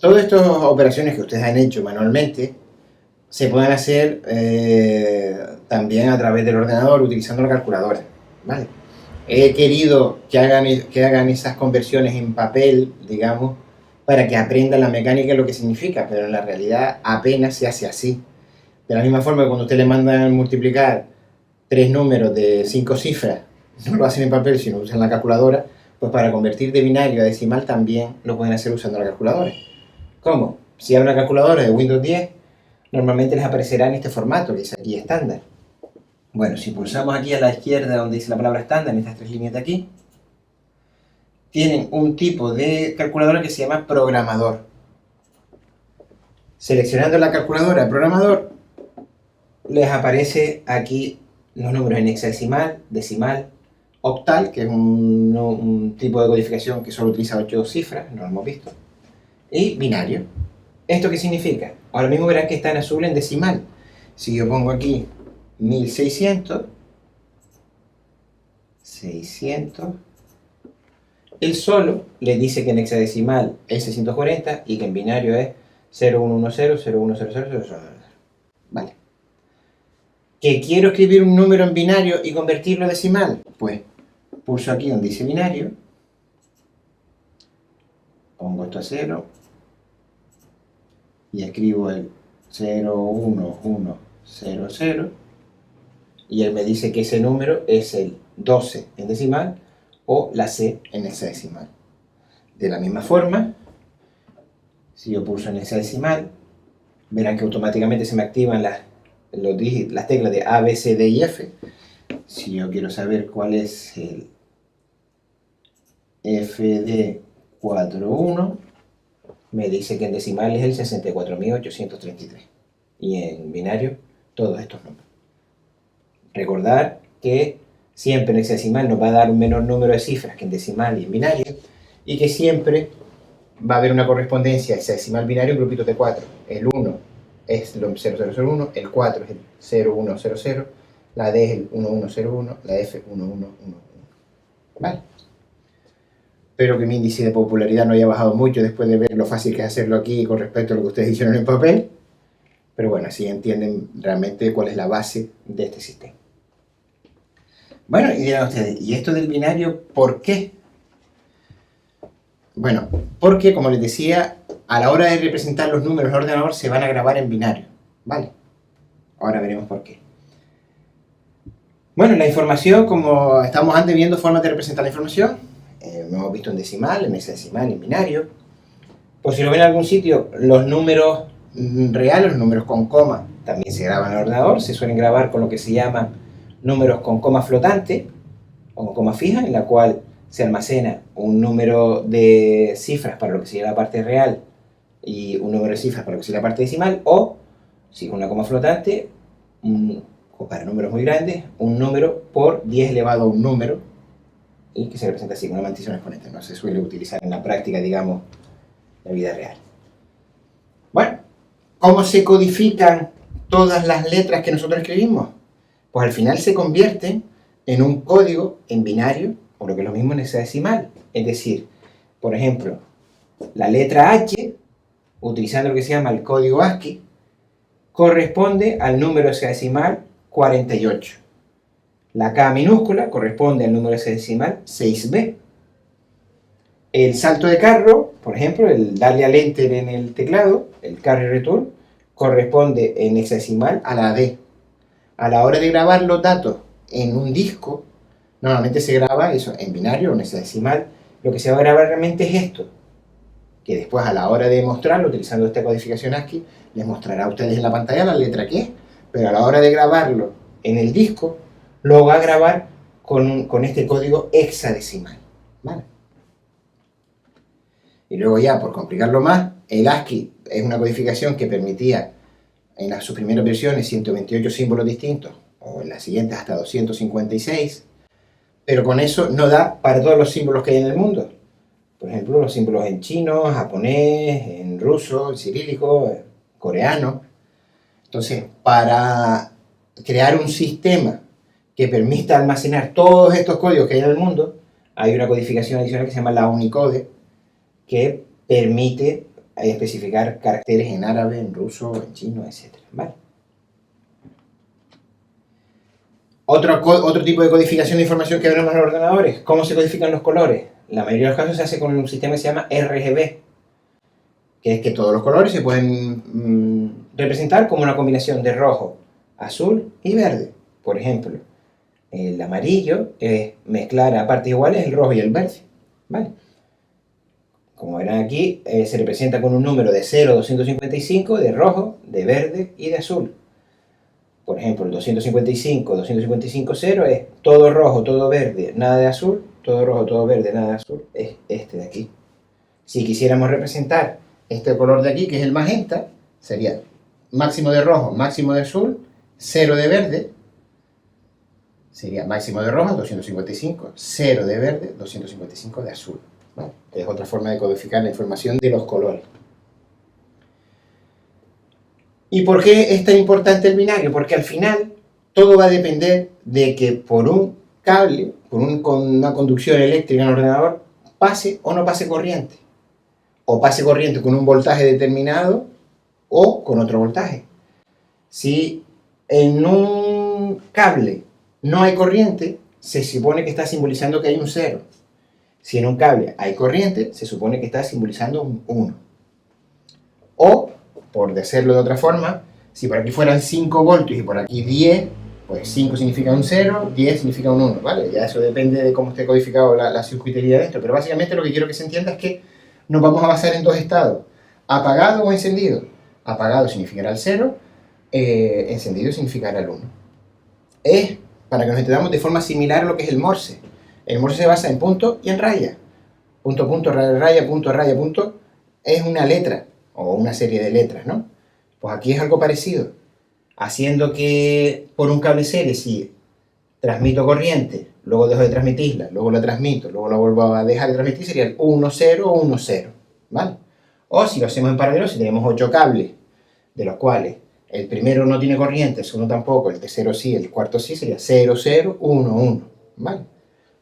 todas estas operaciones que ustedes han hecho manualmente se pueden hacer también a través del ordenador utilizando la calculadora, ¿vale? He querido que hagan esas conversiones en papel, digamos, para que aprendan la mecánica y lo que significa, pero en la realidad apenas se hace así. De la misma forma que cuando usted le mandan multiplicar 3 números de 5 cifras, no lo hacen en papel, sino usan la calculadora, pues para convertir de binario a decimal también lo pueden hacer usando la calculadora. ¿Cómo? Si hay una calculadora de Windows 10, normalmente les aparecerá en este formato, que es aquí estándar. Bueno, si pulsamos aquí a la izquierda donde dice la palabra estándar, en estas 3 líneas de aquí, tienen un tipo de calculadora que se llama programador. Seleccionando la calculadora programador, les aparece aquí los números en hexadecimal, decimal, octal, que es un tipo de codificación que solo utiliza 8 cifras, no lo hemos visto, y binario. ¿Esto qué significa? Ahora mismo verán que está en azul en decimal. Si yo pongo aquí 1600, 600, él solo le dice que en hexadecimal es 640 y que en binario es 0110, 0100, Vale. ¿Que quiero escribir un número en binario y convertirlo a decimal? Pues pulso aquí donde dice binario, pongo esto a 0 y escribo el 01100 y él me dice que ese número es el 12 en decimal o la C en hexadecimal. De la misma forma, si yo pulso en hexadecimal, verán que automáticamente se me activan las teclas de A, B, C, D y F. Si yo quiero saber cuál es el FD41, me dice que en decimal es el 64.833 y en binario todos estos números. Recordar que siempre en hexadecimal nos va a dar un menor número de cifras que en decimal y en binario, y que siempre va a haber una correspondencia hexadecimal binario en grupitos de 4. El 1 es el 0001, el 4 es el 0100, la D es el 1101, la F 1111. ¿Vale? Espero que mi índice de popularidad no haya bajado mucho después de ver lo fácil que es hacerlo aquí con respecto a lo que ustedes hicieron en papel. Pero bueno, así entienden realmente cuál es la base de este sistema. Bueno, y dirán ustedes, ¿y esto del binario por qué? Bueno, porque, como les decía, a la hora de representar los números al ordenador se van a grabar en binario, ¿vale? Ahora veremos por qué. Bueno, la información, como estamos antes viendo formas de representar la información, lo hemos visto en decimal, en hexadecimal, en binario. Por si lo ven en algún sitio, los números reales, los números con coma, también se graban en el ordenador. Se suelen grabar con lo que se llama números con coma flotante o con coma fija, en la cual se almacena un número de cifras para lo que sería la parte real y un número de cifras para lo que sería la parte decimal, o, si con una coma flotante, o para números muy grandes, un número por 10 elevado a un número, y que se representa así con una mantición exponente. No se suele utilizar en la práctica, digamos, en la vida real. Bueno, ¿cómo se codifican todas las letras que nosotros escribimos? Pues al final se convierten en un código en binario, o lo que es lo mismo en hexadecimal. Es decir, por ejemplo, la letra H, utilizando lo que se llama el código ASCII, corresponde al número hexadecimal 48. La K minúscula corresponde al número hexadecimal 6B. El salto de carro, por ejemplo, el darle al enter en el teclado, el carry return, corresponde en hexadecimal a la D. A la hora de grabar los datos en un disco, normalmente se graba eso en binario o en hexadecimal. Lo que se va a grabar realmente es esto, que después a la hora de mostrarlo, utilizando esta codificación ASCII, les mostrará a ustedes en la pantalla la letra que es, pero a la hora de grabarlo en el disco, lo va a grabar con este código hexadecimal, ¿vale? Y luego ya, por complicarlo más, el ASCII es una codificación que permitía en sus primeras versiones 128 símbolos distintos, o en las siguientes hasta 256, pero con eso no da para todos los símbolos que hay en el mundo. Por ejemplo, los símbolos en chino, japonés, en ruso, en cirílico, en coreano. Entonces, para crear un sistema que permita almacenar todos estos códigos que hay en el mundo, hay una codificación adicional que se llama la Unicode, que permite a especificar caracteres en árabe, en ruso, en chino, etc. ¿Vale? Otro tipo de codificación de información que vemos en los ordenadores, ¿cómo se codifican los colores? La mayoría de los casos se hace con un sistema que se llama RGB, que es que todos los colores se pueden representar como una combinación de rojo, azul y verde. Por ejemplo, el amarillo es mezclar a partes iguales el rojo y el verde. ¿Vale? Como verán aquí, se representa con un número de 0 a 255 de rojo, de verde y de azul. Por ejemplo, el 255, 255, 0 es todo rojo, todo verde, nada de azul, todo rojo, todo verde, nada de azul, es este de aquí. Si quisiéramos representar este color de aquí, que es el magenta, sería máximo de rojo, máximo de azul, 0 de verde, sería máximo de rojo, 255, 0 de verde, 255 de azul. ¿Vale? Es otra forma de codificar la información de los colores. ¿Y por qué es tan importante el binario? Porque al final todo va a depender de que por un cable, con una conducción eléctrica en el ordenador, pase o no pase corriente. O pase corriente con un voltaje determinado o con otro voltaje. Si en un cable no hay corriente, se supone que está simbolizando que hay un 0. Si en un cable hay corriente, se supone que está simbolizando un 1. O, por decirlo de otra forma, si por aquí fueran 5 voltios y por aquí 10, pues 5 significa un 0, 10 significa un 1, ¿vale? Ya eso depende de cómo esté codificado la circuitería de esto, pero básicamente lo que quiero que se entienda es que nos vamos a basar en dos estados, apagado o encendido. Apagado significará el 0, encendido significará el 1. Es, para que nos entendamos, de forma similar a lo que es el Morse. El Morse se basa en punto y en raya. Punto, punto, raya, punto, es una letra, o una serie de letras, ¿no? Pues aquí es algo parecido, haciendo que por un cable serie, si transmito corriente, luego dejo de transmitirla, luego la transmito, luego la vuelvo a dejar de transmitir, sería el 1, 0 o 1, 0, ¿vale? O si lo hacemos en paralelo, si tenemos 8 cables, de los cuales el primero no tiene corriente, el segundo tampoco, el tercero sí, el cuarto sí, sería 0, 0, 1, 1, ¿vale?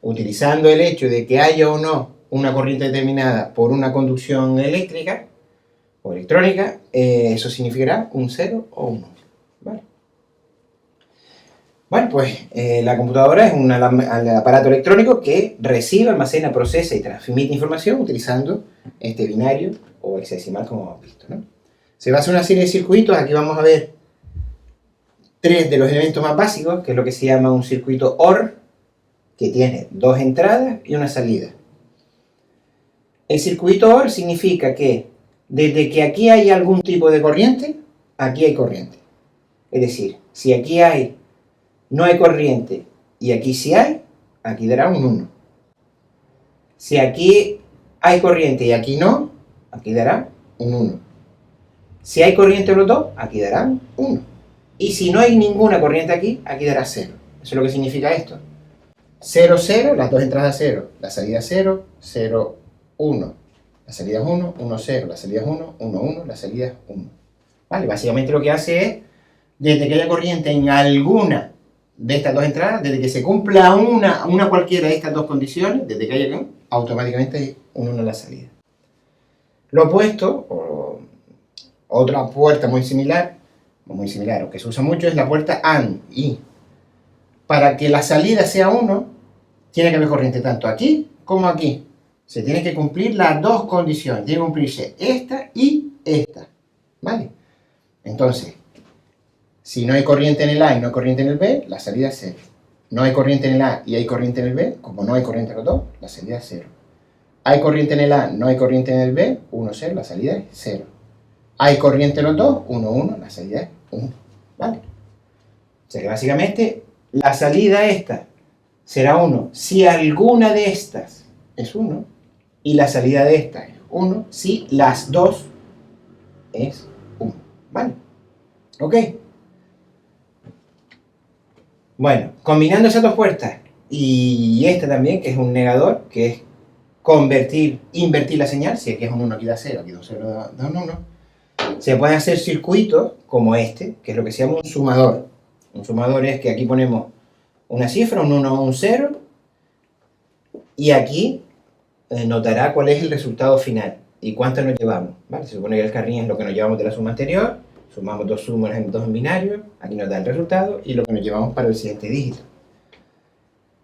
Utilizando el hecho de que haya o no una corriente determinada por una conducción eléctrica o electrónica, eso significará un 0 o un 1. ¿Vale? Bueno, pues la computadora es un aparato electrónico que recibe, almacena, procesa y transmite información utilizando este binario o hexadecimal como hemos visto, ¿no? Se basa en una serie de circuitos. Aquí vamos a ver 3 de los elementos más básicos, que es lo que se llama un circuito OR, que tiene 2 entradas y una salida. El circuito OR significa que desde que aquí hay algún tipo de corriente, aquí hay corriente. Es decir, si aquí no hay corriente y aquí sí hay, aquí dará un 1. Si aquí hay corriente y aquí no, aquí dará un 1. Si hay corriente en los dos, aquí dará 1. Y si no hay ninguna corriente aquí, aquí dará 0. Eso es lo que significa esto. 0, 0, las dos entradas 0, la salida 0, 0, 1. La salida es 1, 1, 0, la salida es 1, 1, 1, la salida es 1. ¿Vale? Básicamente lo que hace es, desde que haya corriente en alguna de estas dos entradas, desde que se cumpla una cualquiera de estas dos condiciones, desde que haya automáticamente hay un 1 en la salida. Lo opuesto, o otra puerta muy similar, o que se usa mucho, es la puerta AND, y para que la salida sea 1, tiene que haber corriente tanto aquí como aquí. Se tienen que cumplir las dos condiciones, tiene que cumplirse esta y esta, ¿vale? Entonces, si no hay corriente en el A y no hay corriente en el B, la salida es 0. No hay corriente en el A y hay corriente en el B, como no hay corriente en los dos, la salida es 0. Hay corriente en el A, no hay corriente en el B, 1, 0, la salida es 0. Hay corriente en los dos, 1, 1, la salida es 1, ¿vale? O sea que básicamente la salida esta será 1 si alguna de estas es 1 y la salida de esta es 1 si las dos es 1, ¿vale? ¿Ok? Bueno, combinando esas dos puertas y esta también, que es un negador, que es invertir la señal, si aquí es un 1, aquí da 0, aquí da un 0, da un 1, se pueden hacer circuitos como este, que es lo que se llama un sumador. Un sumador es que aquí ponemos una cifra, un 1 o un 0, y aquí nos dará cuál es el resultado final. ¿Y cuántas nos llevamos? ¿Vale? Se supone que el carrín es lo que nos llevamos de la suma anterior, sumamos dos sumas en dos en binario, aquí nos da el resultado, y lo que nos llevamos para el siguiente dígito.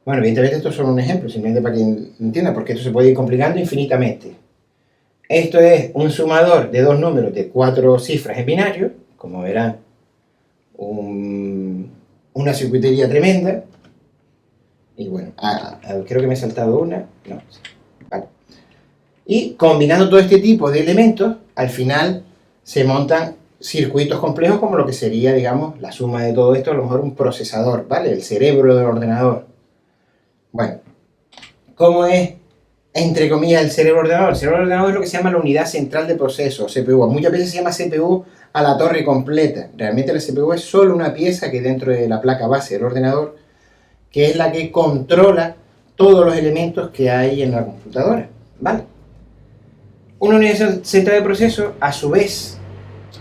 Bueno, evidentemente esto es solo un ejemplo, simplemente para que entienda, porque esto se puede ir complicando infinitamente. Esto es un sumador de dos números de 4 cifras en binario, como verán, una circuitería tremenda. Y bueno, creo que me he saltado una. No, vale. Y combinando todo este tipo de elementos, al final se montan circuitos complejos como lo que sería, digamos, la suma de todo esto, a lo mejor un procesador, ¿vale? El cerebro del ordenador. Bueno, ¿cómo es, entre comillas, el cerebro del ordenador? El cerebro del ordenador es lo que se llama la unidad central de proceso, CPU. Muchas veces se llama CPU a la torre completa. Realmente la CPU es solo una pieza que dentro de la placa base del ordenador, que es la que controla todos los elementos que hay en la computadora, ¿vale? Una unidad central de proceso, a su vez,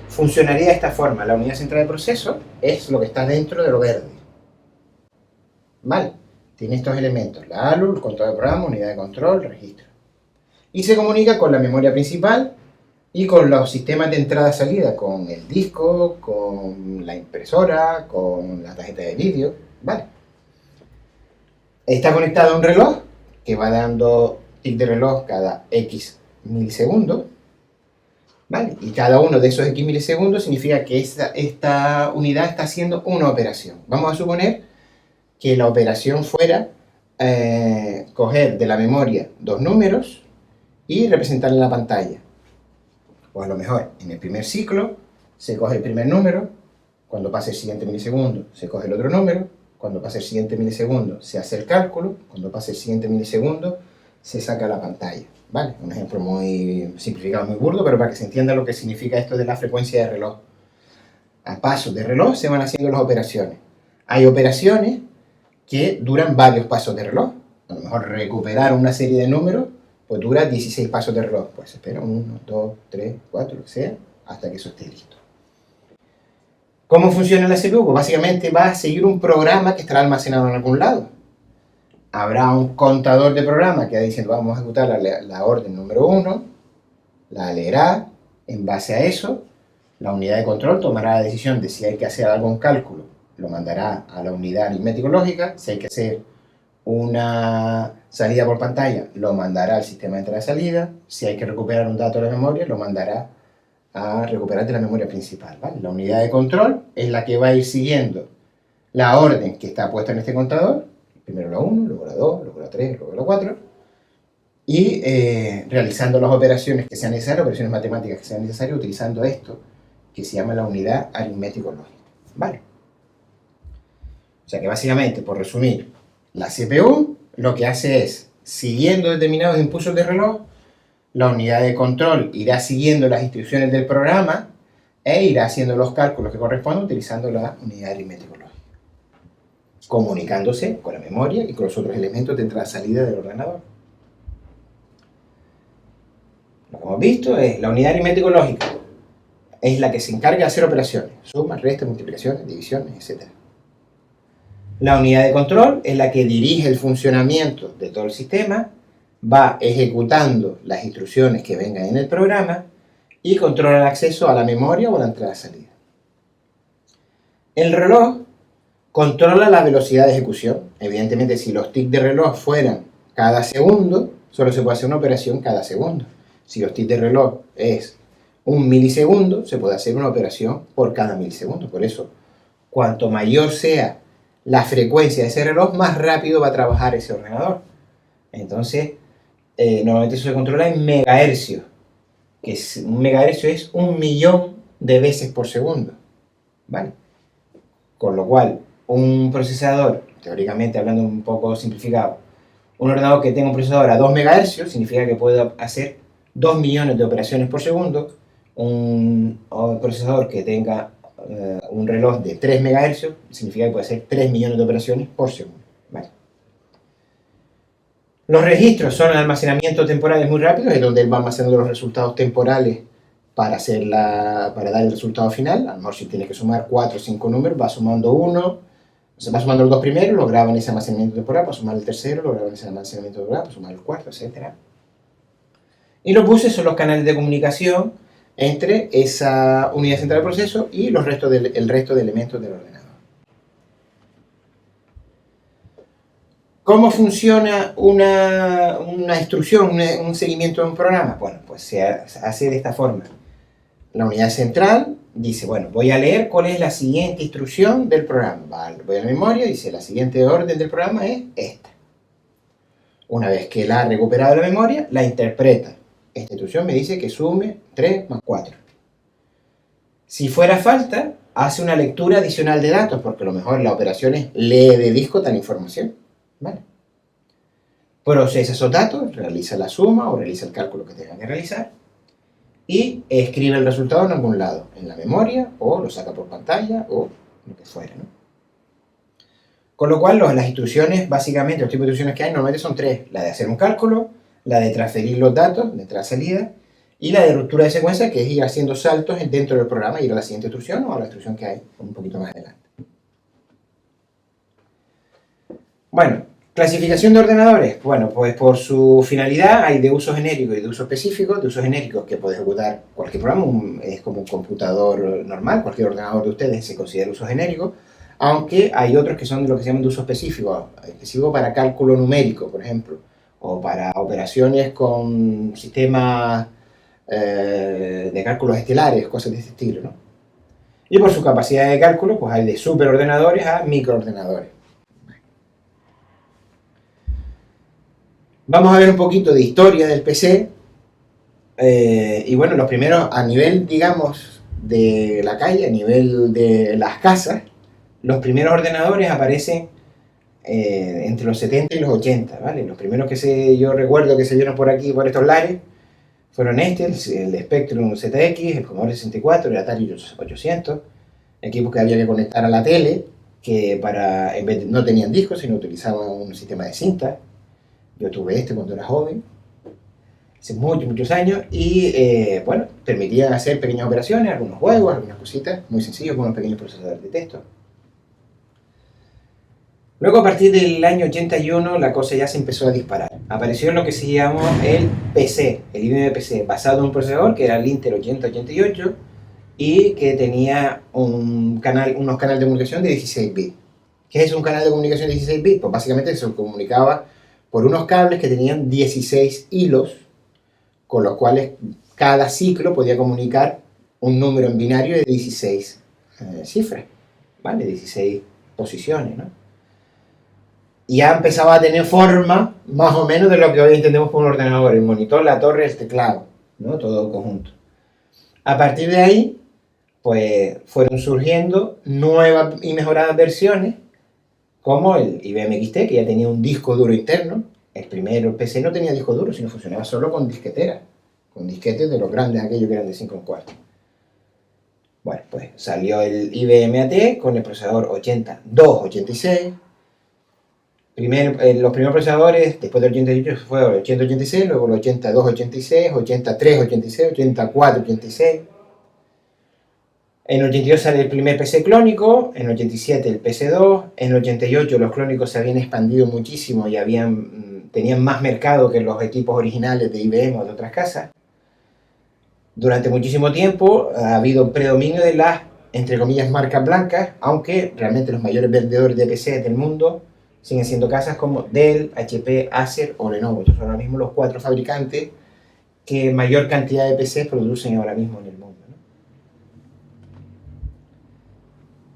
funcionaría de esta forma. La unidad central de proceso es lo que está dentro de lo verde, ¿vale? Tiene estos elementos, la ALU, el control de programa, unidad de control, registro. Y se comunica con la memoria principal y con los sistemas de entrada-salida, con el disco, con la impresora, con la tarjeta de vídeo, ¿vale? Está conectado a un reloj que va dando tic de reloj cada X milisegundos, ¿vale? Y cada uno de esos X milisegundos significa que esta unidad está haciendo una operación. Vamos a suponer que la operación fuera coger de la memoria dos números y representarla en la pantalla. O a lo mejor en el primer ciclo se coge el primer número, cuando pase el siguiente milisegundo se coge el otro número, cuando pase el siguiente milisegundo se hace el cálculo, cuando pase el siguiente milisegundo se saca la pantalla, ¿vale? Un ejemplo muy simplificado, muy burdo, pero para que se entienda lo que significa esto de la frecuencia de reloj. A pasos de reloj se van haciendo las operaciones. Hay operaciones que duran varios pasos de reloj. A lo mejor recuperar una serie de números, pues dura 16 pasos de reloj. Pues espera 1, 2, 3, 4, lo que sea, hasta que eso esté listo. ¿Cómo funciona la CPU? Pues básicamente va a seguir un programa que estará almacenado en algún lado. Habrá un contador de programa que va diciendo, vamos a ejecutar la orden número 1, la leerá, en base a eso, la unidad de control tomará la decisión de si hay que hacer algún cálculo, lo mandará a la unidad aritmético-lógica, si hay que hacer una salida por pantalla, lo mandará al sistema de entrada-salida, si hay que recuperar un dato de la memoria, lo mandará a recuperar de la memoria principal, ¿vale? La unidad de control es la que va a ir siguiendo la orden que está puesta en este contador, primero la 1, luego la 2, luego la 3, luego la 4, y realizando las operaciones que sean necesarias, operaciones matemáticas que sean necesarias, utilizando esto que se llama la unidad aritmético-lógica, ¿vale? O sea que básicamente, por resumir, la CPU lo que hace es, siguiendo determinados impulsos de reloj, la unidad de control irá siguiendo las instrucciones del programa e irá haciendo los cálculos que corresponden utilizando la unidad aritmético-lógica, comunicándose con la memoria y con los otros elementos de entrada-salida del ordenador. Lo que hemos visto es la unidad aritmético-lógica, es la que se encarga de hacer operaciones, sumas, restas, multiplicaciones, divisiones, etc. La unidad de control es la que dirige el funcionamiento de todo el sistema, va ejecutando las instrucciones que vengan en el programa y controla el acceso a la memoria o a la entrada-salida. El reloj controla la velocidad de ejecución. Evidentemente, si los tics de reloj fueran cada segundo, solo se puede hacer una operación cada segundo. Si los tics de reloj es un milisegundo, se puede hacer una operación por cada milisegundo. Por eso, cuanto mayor sea la frecuencia de ese reloj, más rápido va a trabajar ese ordenador. Entonces, normalmente eso se controla en megahercios, que un megahercio es 1.000.000 de veces por segundo, ¿vale? Con lo cual, un procesador, teóricamente hablando un poco simplificado, un ordenador que tenga un procesador a 2 megahercios significa que puede hacer 2 millones de operaciones por segundo. Un procesador que tenga un reloj de 3 megahercios significa que puede hacer 3 millones de operaciones por segundo, ¿vale? Los registros son almacenamientos temporales muy rápidos, es donde él va almacenando los resultados temporales para dar el resultado final. A lo mejor si tiene que sumar 4 o 5 números, va sumando uno, se va sumando los dos primeros, lo graba en ese almacenamiento temporal, para sumar el tercero, lo graba en ese almacenamiento temporal, para sumar el cuarto, etc. Y los buses son los canales de comunicación entre esa unidad central de proceso y el resto de elementos del ordenador. ¿Cómo funciona una instrucción, un seguimiento de un programa? Bueno, pues se hace de esta forma. La unidad central dice, bueno, voy a leer cuál es la siguiente instrucción del programa. Voy a la memoria y dice, la siguiente orden del programa es esta. Una vez que la ha recuperado la memoria, la interpreta. Esta instrucción me dice que sume 3 más 4. Si fuera falta, hace una lectura adicional de datos, porque a lo mejor la operación es lee de disco tal información. ¿Vale? Procesa esos datos, realiza la suma o realiza el cálculo que tenga que realizar y escribe el resultado en algún lado, en la memoria o lo saca por pantalla o lo que fuera, ¿no? Con lo cual las instrucciones, básicamente los tipos de instrucciones que hay normalmente son 3: la de hacer un cálculo, la de transferir los datos de entrada-salida y la de ruptura de secuencia, que es ir haciendo saltos dentro del programa, ir a la siguiente instrucción o a la instrucción que hay un poquito más adelante. Bueno, clasificación de ordenadores. Bueno, pues por su finalidad hay de uso genérico y de uso específico. De uso genérico que puede ejecutar cualquier programa, es como un computador normal, cualquier ordenador de ustedes se considera uso genérico, aunque hay otros que son de lo que se llaman de uso específico, específico para cálculo numérico, por ejemplo, o para operaciones con sistemas de cálculos estelares, cosas de este estilo, ¿no? Y por su capacidad de cálculo, pues hay de superordenadores a microordenadores. Vamos a ver un poquito de historia del PC. Y bueno, los primeros a nivel, digamos, de la calle, a nivel de las casas, los primeros ordenadores aparecen entre los 70 y los 80, ¿vale? Los primeros que yo recuerdo que se vieron por aquí, por estos lares, fueron el Spectrum ZX, el Commodore 64, el Atari 800, equipos que había que conectar a la tele, que en vez de, no tenían discos, sino utilizaban un sistema de cinta. Yo tuve cuando era joven, hace muchos años, y bueno, permitían hacer pequeñas operaciones, algunos juegos, algunas cositas, muy sencillos, con unos pequeños procesadores de texto. Luego, a partir del año 81, la cosa ya se empezó a disparar. Apareció lo que se llamó el PC, el IBM PC, basado en un procesador que era el Intel 8088 y que tenía unos canales de comunicación de 16 bits. ¿Qué es un canal de comunicación de 16 bits? Pues básicamente se comunicaba por unos cables que tenían 16 hilos, con los cuales cada ciclo podía comunicar un número en binario de 16 cifras, ¿vale? 16 posiciones, ¿no? Y ya empezaba a tener forma, más o menos, de lo que hoy entendemos por un ordenador: el monitor, la torre, el teclado, ¿no? Todo conjunto. A partir de ahí, pues fueron surgiendo nuevas y mejoradas versiones, como el IBM XT, que ya tenía un disco duro interno. El PC no tenía disco duro, sino funcionaba solo con disqueteras, con disquetes de los grandes, aquellos que eran de 5,4. Bueno, pues salió el IBM AT con el procesador 8286. Los primeros procesadores, después del 88, fue el 8086, luego el 8286, 8386, 8486. En el 82 sale el primer PC clónico, en el 87 el PC2, en el 88 los clónicos se habían expandido muchísimo y tenían más mercado que los equipos originales de IBM o de otras casas. Durante muchísimo tiempo ha habido un predominio de las, entre comillas, marcas blancas, aunque realmente los mayores vendedores de PC del mundo siguen siendo casas como Dell, HP, Acer o Lenovo. Estos son ahora mismo los 4 fabricantes que mayor cantidad de PCs producen ahora mismo en el mundo, ¿no?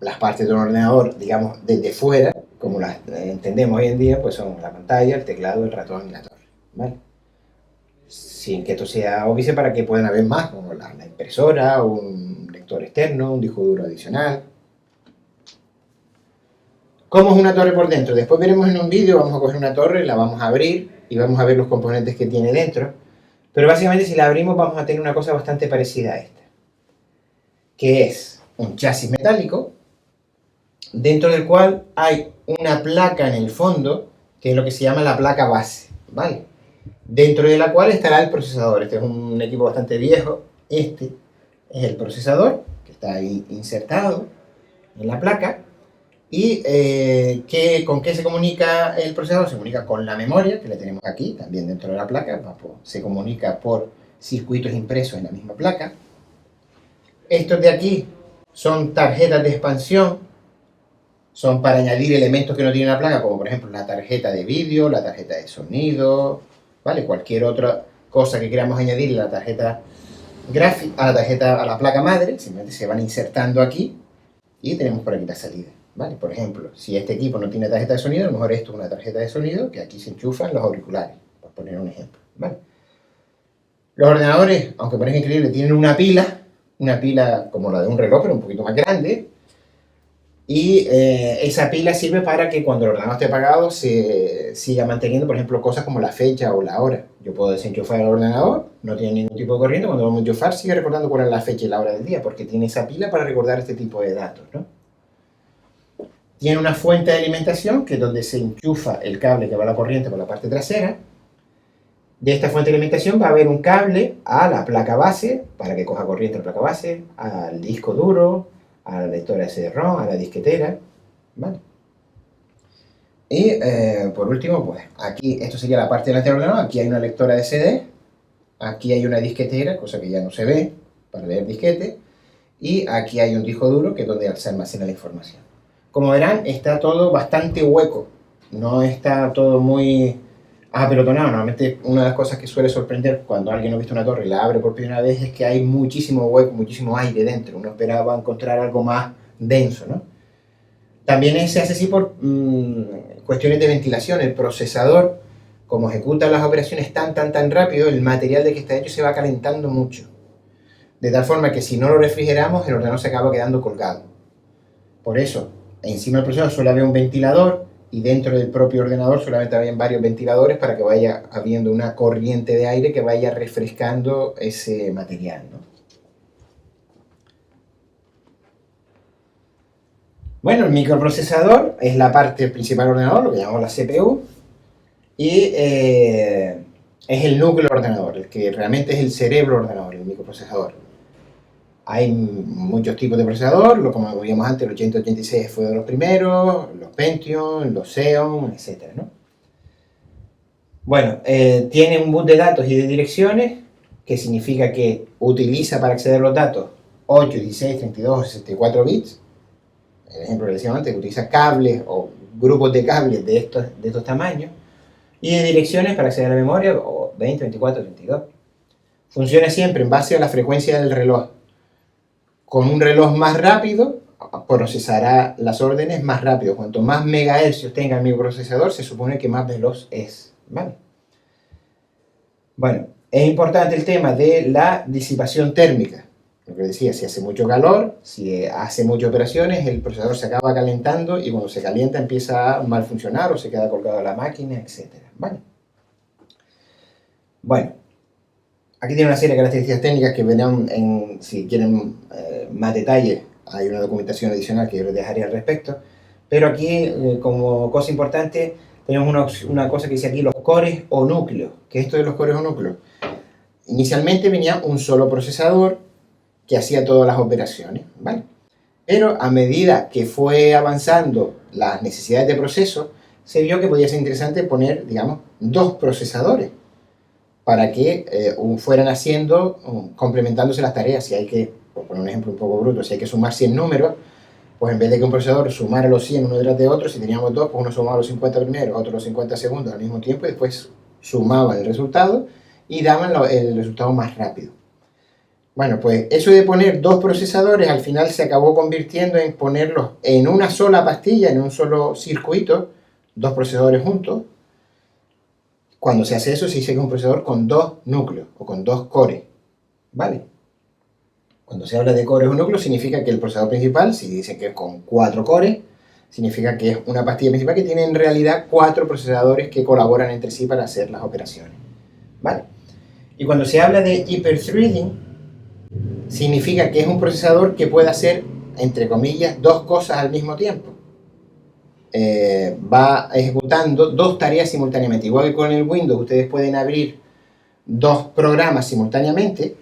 Las partes de un ordenador, digamos, desde fuera, como las entendemos hoy en día, pues son la pantalla, el teclado, el ratón y la torre, ¿vale? Sin que esto sea obvio para que puedan haber más, como la impresora, un lector externo, un disco duro adicional. ¿Cómo es una torre por dentro? Después veremos en un vídeo, vamos a coger una torre, la vamos a abrir y vamos a ver los componentes que tiene dentro. Pero básicamente si la abrimos vamos a tener una cosa bastante parecida a esta, que es un chasis metálico, dentro del cual hay una placa en el fondo, que es lo que se llama la placa base, ¿vale? Dentro de la cual estará el procesador. Este es un equipo bastante viejo. Este es el procesador, que está ahí insertado en la placa. ¿Y con qué se comunica el procesador? Se comunica con la memoria, que la tenemos aquí, también dentro de la placa. Se comunica por circuitos impresos en la misma placa. Estos de aquí son tarjetas de expansión, son para añadir elementos que no tiene la placa, como por ejemplo la tarjeta de vídeo, la tarjeta de sonido, ¿vale? Cualquier otra cosa que queramos añadir a la tarjeta gráfica, a la placa madre, simplemente se van insertando aquí y tenemos por aquí la salida, ¿vale? Por ejemplo, si este equipo no tiene tarjeta de sonido, a lo mejor esto es una tarjeta de sonido que aquí se enchufan los auriculares, por poner un ejemplo, ¿vale? Los ordenadores, aunque parezca increíble, tienen una pila como la de un reloj, pero un poquito más grande, y esa pila sirve para que cuando el ordenador esté apagado se siga manteniendo, por ejemplo, cosas como la fecha o la hora. Yo puedo desenchufar el ordenador, no tiene ningún tipo de corriente, cuando lo vamos a enchufar sigue recordando cuál es la fecha y la hora del día, porque tiene esa pila para recordar este tipo de datos, ¿no? Tiene una fuente de alimentación, que es donde se enchufa el cable que va a la corriente por la parte trasera. De esta fuente de alimentación va a haber un cable a la placa base, para que coja corriente la placa base, al disco duro, a la lectora CD-ROM, a la disquetera, ¿vale? Y por último, pues aquí, esto sería la parte delantera del ordenador, aquí hay una lectora de CD, aquí hay una disquetera, cosa que ya no se ve, para leer disquete, y aquí hay un disco duro, que es donde se almacena la información. Como verán, está todo bastante hueco, no está todo muy apelotonado. Normalmente una de las cosas que suele sorprender cuando alguien no ha visto una torre y la abre por primera vez es que hay muchísimo hueco, muchísimo aire dentro. Uno esperaba encontrar algo más denso, ¿no? También se hace así por cuestiones de ventilación. El procesador, como ejecuta las operaciones tan rápido, el material de que está hecho se va calentando mucho. De tal forma que si no lo refrigeramos, el ordenador se acaba quedando colgado. Por eso, encima del procesador suele haber un ventilador, y dentro del propio ordenador solamente había varios ventiladores para que vaya habiendo una corriente de aire que vaya refrescando ese material, ¿no? Bueno, el microprocesador es la parte principal del ordenador, lo que llamamos la CPU, y es el núcleo del ordenador, el que realmente es el cerebro del ordenador, el microprocesador. Hay muchos tipos de procesador, como veíamos antes, el 8086 fue de los primeros, los Pentium, los Xeon, etc., ¿no? Bueno, tiene un bus de datos y de direcciones, que significa que utiliza para acceder a los datos 8, 16, 32 o 64 bits. El ejemplo que decíamos antes, que utiliza cables o grupos de cables de estos tamaños. Y de direcciones para acceder a la memoria, o 20, 24, 32. Funciona siempre en base a la frecuencia del reloj. Con un reloj más rápido, procesará las órdenes más rápido. Cuanto más megahercios tenga el microprocesador, se supone que más veloz es, ¿vale? Bueno, es importante el tema de la disipación térmica. Lo que decía, si hace mucho calor, si hace muchas operaciones, el procesador se acaba calentando y cuando se calienta empieza a mal funcionar o se queda colgado a la máquina, etc., ¿vale? Bueno, aquí tiene una serie de características técnicas que verán si quieren más detalles. Hay una documentación adicional que yo les dejaré al respecto. Pero aquí, como cosa importante, tenemos una cosa que dice aquí, los cores o núcleos. ¿Qué es esto de los cores o núcleos? Inicialmente venía un solo procesador que hacía todas las operaciones, ¿vale? Pero a medida que fue avanzando las necesidades de proceso, se vio que podía ser interesante poner, digamos, dos procesadores para que fueran haciendo, complementándose las tareas. Si hay que, por poner un ejemplo un poco bruto, si hay que sumar 100 números, pues en vez de que un procesador sumara los 100 uno detrás de otro, si teníamos dos, pues uno sumaba los 50 primeros, otro los 50 segundos al mismo tiempo, y después sumaban el resultado y daban el resultado más rápido. Bueno, pues eso de poner dos procesadores al final se acabó convirtiendo en ponerlos en una sola pastilla, en un solo circuito, dos procesadores juntos. Cuando se hace eso, se dice que es un procesador con dos núcleos o con dos cores, ¿vale? Cuando se habla de cores o núcleos, significa que el procesador principal, si dice que es con 4 cores, significa que es una pastilla principal que tiene en realidad 4 procesadores que colaboran entre sí para hacer las operaciones, ¿vale? Y cuando se habla de hyperthreading, significa que es un procesador que puede hacer, entre comillas, dos cosas al mismo tiempo. Va ejecutando dos tareas simultáneamente. Igual que con el Windows, ustedes pueden abrir dos programas simultáneamente.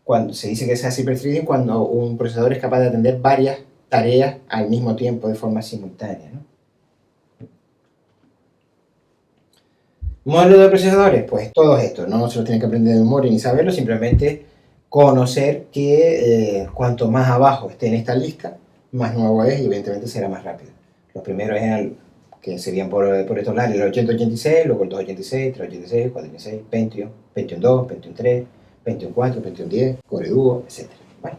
Cuando se dice que se hace hyperthreading, cuando un procesador es capaz de atender varias tareas al mismo tiempo de forma simultánea, ¿no? Modelo de procesadores, pues todos estos, no se los tienen que aprender de memoria ni saberlo, simplemente conocer que cuanto más abajo esté en esta lista, más nuevo es y evidentemente será más rápido. Los primeros eran, que serían por estos lados, el 8086, luego el 286, 386, 486, Pentium, Pentium 2, Pentium 3, Pentium 4, Pentium 10, Core Duo, etc. ¿Vale?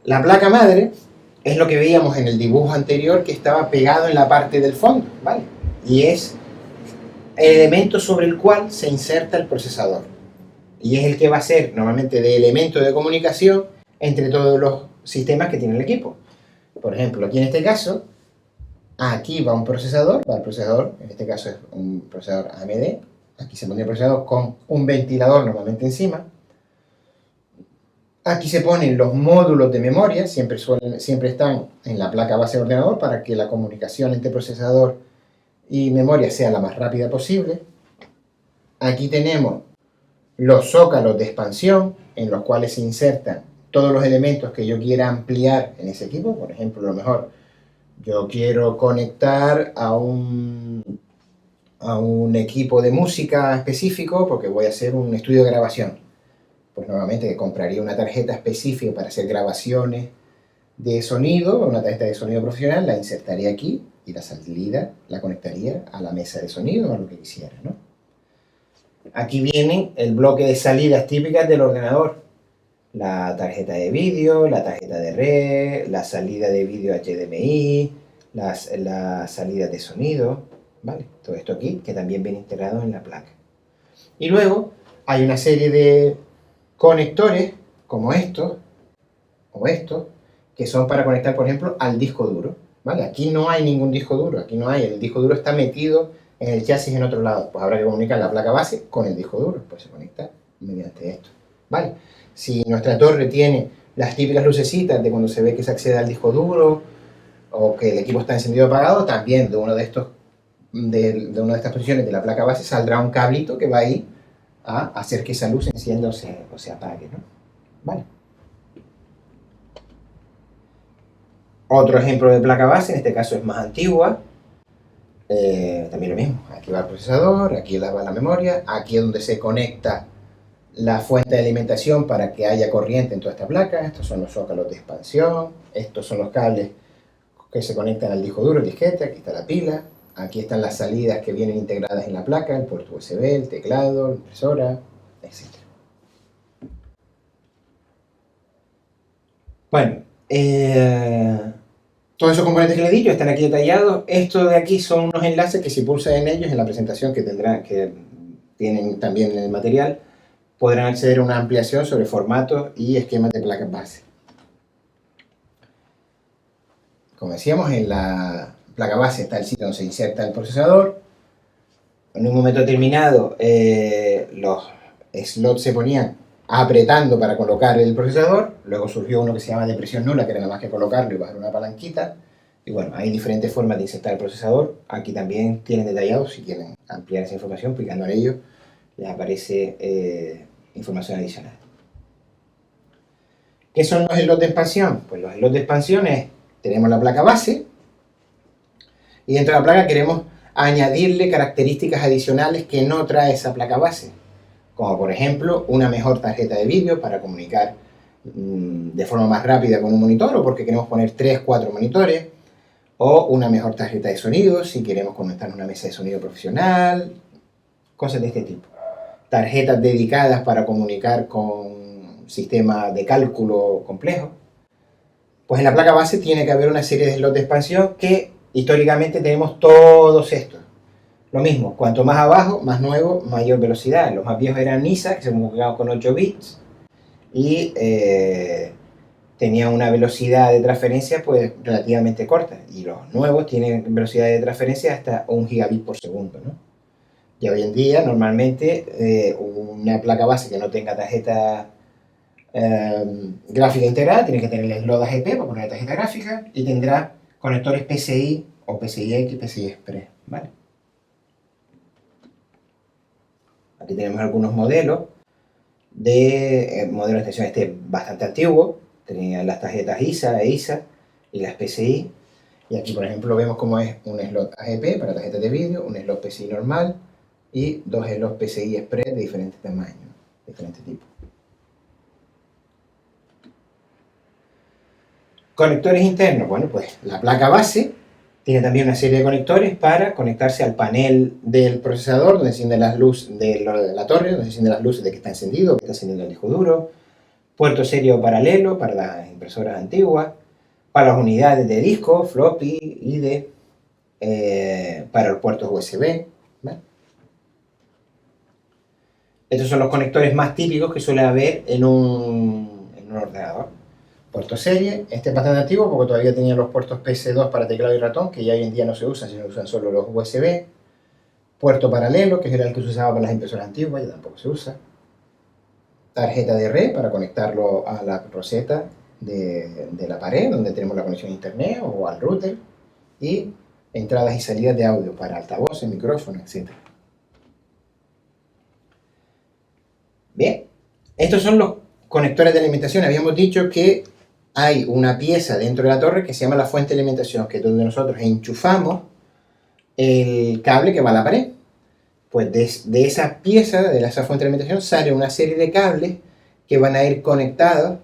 La placa madre es lo que veíamos en el dibujo anterior que estaba pegado en la parte del fondo, ¿vale? Y es el elemento sobre el cual se inserta el procesador. Y es el que va a ser normalmente de elemento de comunicación entre todos los sistemas que tiene el equipo. Por ejemplo, aquí en este caso, aquí va un procesador, va el procesador, en este caso es un procesador AMD, aquí se pone el procesador con un ventilador normalmente encima. Aquí se ponen los módulos de memoria, siempre están en la placa base del ordenador para que la comunicación entre procesador y memoria sea la más rápida posible. Aquí tenemos los zócalos de expansión, en los cuales se insertan todos los elementos que yo quiera ampliar en ese equipo. Por ejemplo, a lo mejor yo quiero conectar a un equipo de música específico porque voy a hacer un estudio de grabación. Pues nuevamente compraría una tarjeta específica para hacer grabaciones de sonido, una tarjeta de sonido profesional, la insertaría aquí y la salida la conectaría a la mesa de sonido o a lo que quisiera, ¿no? Aquí viene el bloque de salidas típicas del ordenador. La tarjeta de vídeo, la tarjeta de red, la salida de vídeo HDMI, la salida de sonido, ¿vale? Todo esto aquí, que también viene integrado en la placa. Y luego hay una serie de conectores, como estos, o estos, que son para conectar, por ejemplo, al disco duro, ¿vale? Aquí no hay ningún disco duro, aquí no hay, el disco duro está metido en el chasis en otro lado, pues habrá que comunicar la placa base con el disco duro, pues se conecta mediante esto, ¿vale? Si nuestra torre tiene las típicas lucecitas de cuando se ve que se accede al disco duro o que el equipo está encendido o apagado, también de uno de estos de una de estas posiciones de la placa base saldrá un cablito que va ahí a hacer que esa luz se encienda o se apague, ¿no? ¿Vale? Otro ejemplo de placa base, en este caso es más antigua, también lo mismo, aquí va el procesador, aquí va la memoria, aquí es donde se conecta la fuente de alimentación para que haya corriente en toda esta placa. Estos son los zócalos de expansión, estos son los cables que se conectan al disco duro, el disquete, aquí está la pila, aquí están las salidas que vienen integradas en la placa, el puerto USB, el teclado, la impresora, etc. Bueno, todos esos componentes que les he dicho están aquí detallados. Estos de aquí son unos enlaces que si pulsas en ellos en la presentación que tienen también en el material, podrán acceder a una ampliación sobre formatos y esquemas de placas base. Como decíamos, en la placa base está el sitio donde se inserta el procesador. En un momento determinado, los slots se ponían apretando para colocar el procesador. Luego surgió uno que se llama de presión nula, que era nada más que colocarlo y bajar una palanquita. Y bueno, hay diferentes formas de insertar el procesador. Aquí también tienen detallado, si quieren ampliar esa información, picando en ello, les aparece información adicional. ¿Qué son los slots de expansión? Pues los slots de expansión tenemos la placa base y dentro de la placa queremos añadirle características adicionales que no trae esa placa base, como por ejemplo una mejor tarjeta de vídeo para comunicar de forma más rápida con un monitor o porque queremos poner 3-4 monitores, o una mejor tarjeta de sonido si queremos conectar una mesa de sonido profesional, cosas de este tipo. Tarjetas dedicadas para comunicar con sistemas de cálculo complejos. Pues en la placa base tiene que haber una serie de slots de expansión que históricamente tenemos todos estos. Lo mismo, cuanto más abajo, más nuevo, mayor velocidad. Los más viejos eran NISA, que se comunicaban con 8 bits y tenían una velocidad de transferencia pues relativamente corta. Y los nuevos tienen velocidad de transferencia hasta 1 gigabit por segundo, ¿no? Y hoy en día, normalmente, una placa base que no tenga tarjeta gráfica integrada tiene que tener el slot AGP para poner la tarjeta gráfica y tendrá conectores PCI o PCI-X, PCI Express, ¿vale? Aquí tenemos algunos modelos de modelos de extensión. Este bastante antiguo, tenía las tarjetas ISA e ISA y las PCI. Y aquí, por ejemplo, vemos cómo es un slot AGP para tarjetas de vídeo, un slot PCI normal y dos slots PCI Express de diferentes tamaños, diferentes tipos. Conectores internos, bueno, pues la placa base tiene también una serie de conectores para conectarse al panel del procesador, donde se encienden las luces de la torre, donde se encienden las luces de que está encendido, que está encendiendo el disco duro, puerto serio paralelo para las impresoras antiguas, para las unidades de disco, floppy, IDE, para los puertos USB, ¿vale? Estos son los conectores más típicos que suele haber en un ordenador. Puerto serie, este es bastante antiguo porque todavía tenía los puertos PC2 para teclado y ratón, que ya hoy en día no se usan, sino que usan solo los USB. Puerto paralelo, que era el que se usaba para las impresoras antiguas, ya tampoco se usa. Tarjeta de red para conectarlo a la roseta de la pared, donde tenemos la conexión a internet o al router. Y entradas y salidas de audio para altavoces, micrófonos, etc. Bien, estos son los conectores de alimentación. Habíamos dicho que hay una pieza dentro de la torre que se llama la fuente de alimentación, que es donde nosotros enchufamos el cable que va a la pared. Pues de esa pieza, de esa fuente de alimentación, sale una serie de cables que van a ir conectados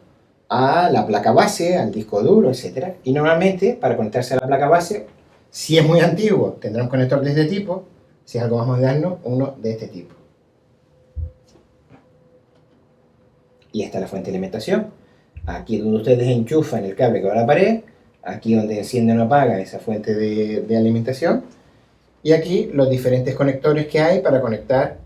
a la placa base, al disco duro, etc. Y normalmente, para conectarse a la placa base, si es muy antiguo, tendrá un conector de este tipo. Si es algo más moderno, uno de este tipo. Y esta es la fuente de alimentación. Aquí es donde ustedes enchufan el cable que va a la pared, aquí donde encienden o apagan esa fuente de alimentación, y aquí los diferentes conectores que hay para conectar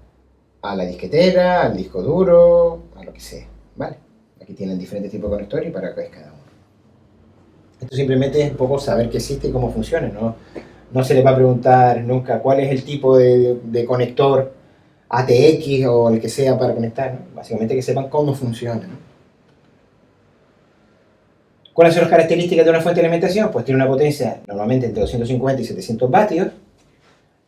a la disquetera, al disco duro, a lo que sea, ¿vale? Aquí tienen diferentes tipos de conectores y para qué es cada uno. Esto simplemente es un poco saber que existe y cómo funciona, ¿no? No se les va a preguntar nunca cuál es el tipo de conector ATX o el que sea para conectar, ¿no? Básicamente que sepan cómo funciona, ¿no? ¿Cuáles son las características de una fuente de alimentación? Pues tiene una potencia normalmente entre 250 y 700 vatios.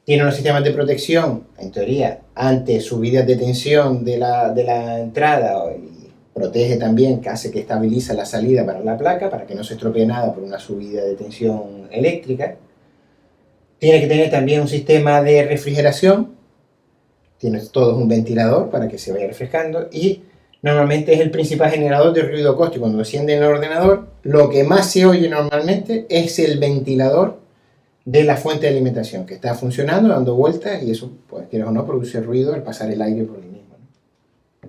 Tiene unos sistemas de protección, en teoría, ante subidas de tensión de la entrada, y protege también, que hace que estabiliza la salida para la placa, para que no se estropee nada por una subida de tensión eléctrica. Tiene que tener también un sistema de refrigeración. Tiene todo un ventilador para que se vaya refrescando y normalmente es el principal generador de ruido acústico. Cuando encienden el ordenador, lo que más se oye normalmente es el ventilador de la fuente de alimentación, que está funcionando, dando vueltas, y eso, pues quieras o no, produce ruido al pasar el aire por el mismo, ¿no?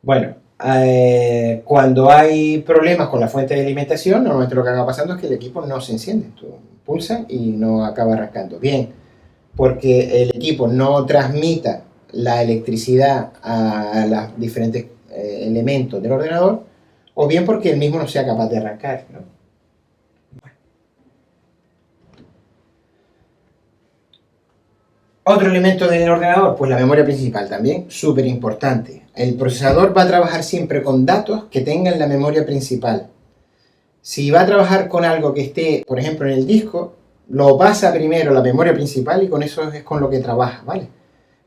Bueno, cuando hay problemas con la fuente de alimentación, normalmente lo que acaba pasando es que el equipo no se enciende. Tú pulsas y no acaba arrancando. Bien, porque el equipo no transmita la electricidad a los diferentes elementos del ordenador, o bien porque el mismo no sea capaz de arrancar, ¿no? Bueno. Otro elemento del ordenador, pues la memoria principal también, súper importante. El procesador va a trabajar siempre con datos que tengan la memoria principal. Si va a trabajar con algo que esté, por ejemplo, en el disco, lo pasa primero a la memoria principal y con eso es con lo que trabaja, ¿vale?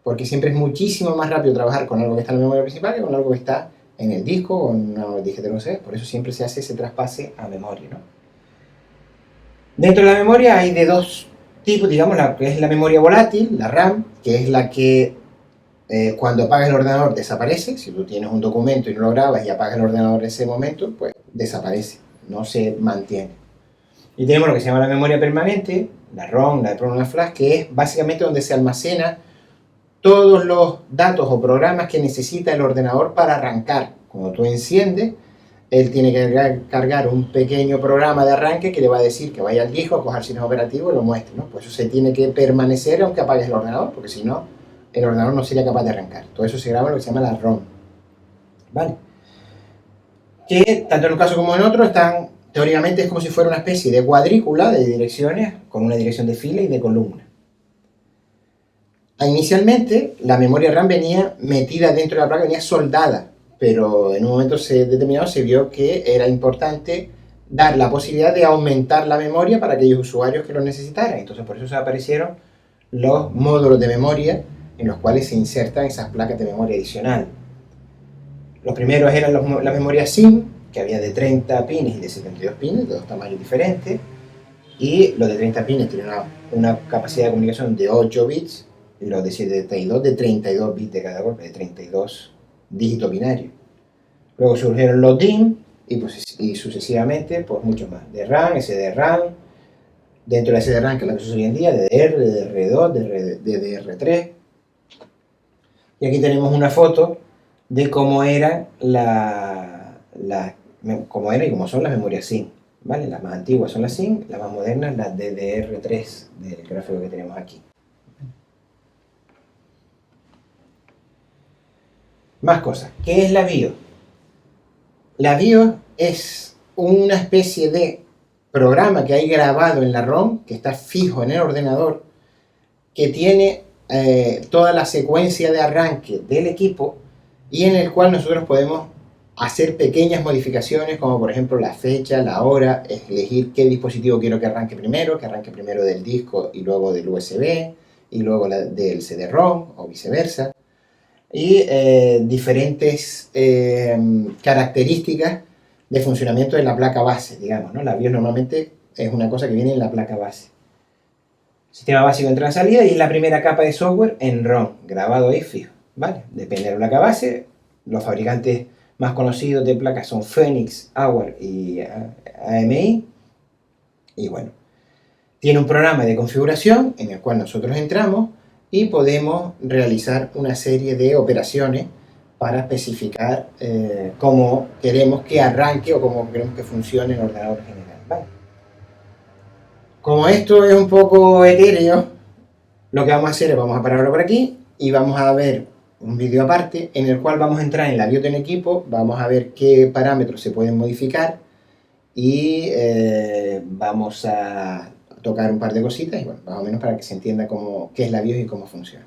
Porque siempre es muchísimo más rápido trabajar con algo que está en la memoria principal que con algo que está en el disco o en una disquetera USB. Por eso siempre se hace ese traspase a memoria, ¿no? Dentro de la memoria hay de dos tipos, digamos, la que es la memoria volátil, la RAM, que es la que cuando apagas el ordenador desaparece. Si tú tienes un documento y no lo grabas y apagas el ordenador en ese momento, pues desaparece, no se mantiene. Y tenemos lo que se llama la memoria permanente, la ROM, la EEPROM, la flash, que es básicamente donde se almacena todos los datos o programas que necesita el ordenador para arrancar. Cuando tú enciendes, él tiene que cargar un pequeño programa de arranque que le va a decir que vaya al disco, coja el sistema operativo y lo muestre, ¿no? Pues eso se tiene que permanecer aunque apagues el ordenador, porque si no, el ordenador no sería capaz de arrancar. Todo eso se graba en lo que se llama la ROM, ¿vale? Que tanto en un caso como en otro están, teóricamente es como si fuera una especie de cuadrícula de direcciones, con una dirección de fila y de columna. Inicialmente, la memoria RAM venía metida dentro de la placa, venía soldada, pero en un momento determinado se vio que era importante dar la posibilidad de aumentar la memoria para aquellos usuarios que lo necesitaran. Entonces, por eso se aparecieron los módulos de memoria en los cuales se insertan esas placas de memoria adicional. Los primeros eran la memoria SIM, que había de 30 pines y de 72 pines, de dos tamaños diferentes, y los de 30 pines tienen una capacidad de comunicación de 8 bits, y los de 72 de 32 bits de cada golpe, de 32 dígitos binarios. Luego surgieron los DIMM y sucesivamente pues muchos más, DRAM, SDRAM, dentro de SDRAM, que es la que se usa hoy en día, DDR, DDR2, DDR3. Y aquí tenemos una foto de cómo era cómo era y cómo son las memorias SIM, ¿vale? Las más antiguas son las SIM, las más modernas las DDR3 del gráfico que tenemos aquí. Más cosas. ¿Qué es la BIOS? La BIOS es una especie de programa que hay grabado en la ROM, que está fijo en el ordenador, que tiene toda la secuencia de arranque del equipo y en el cual nosotros podemos hacer pequeñas modificaciones, como por ejemplo la fecha, la hora, elegir qué dispositivo quiero que arranque primero del disco y luego del USB, y luego del CD-ROM, o viceversa, y diferentes características de funcionamiento de la placa base, digamos, ¿no? La BIOS normalmente es una cosa que viene en la placa base. Sistema básico de entrada-salida, y es la primera capa de software en ROM, grabado ahí fijo, ¿vale? Depende de la placa base. Los fabricantes más conocidos de placas son Phoenix, Hour y AMI. Y bueno, tiene un programa de configuración en el cual nosotros entramos y podemos realizar una serie de operaciones para especificar cómo queremos que arranque o cómo queremos que funcione el ordenador general, ¿vale? Como esto es un poco etéreo, lo que vamos a hacer es vamos a pararlo por aquí y vamos a ver un vídeo aparte en el cual vamos a entrar en la BIOS del equipo, vamos a ver qué parámetros se pueden modificar y vamos a tocar un par de cositas y bueno, más o menos para que se entienda qué es la BIOS y cómo funciona.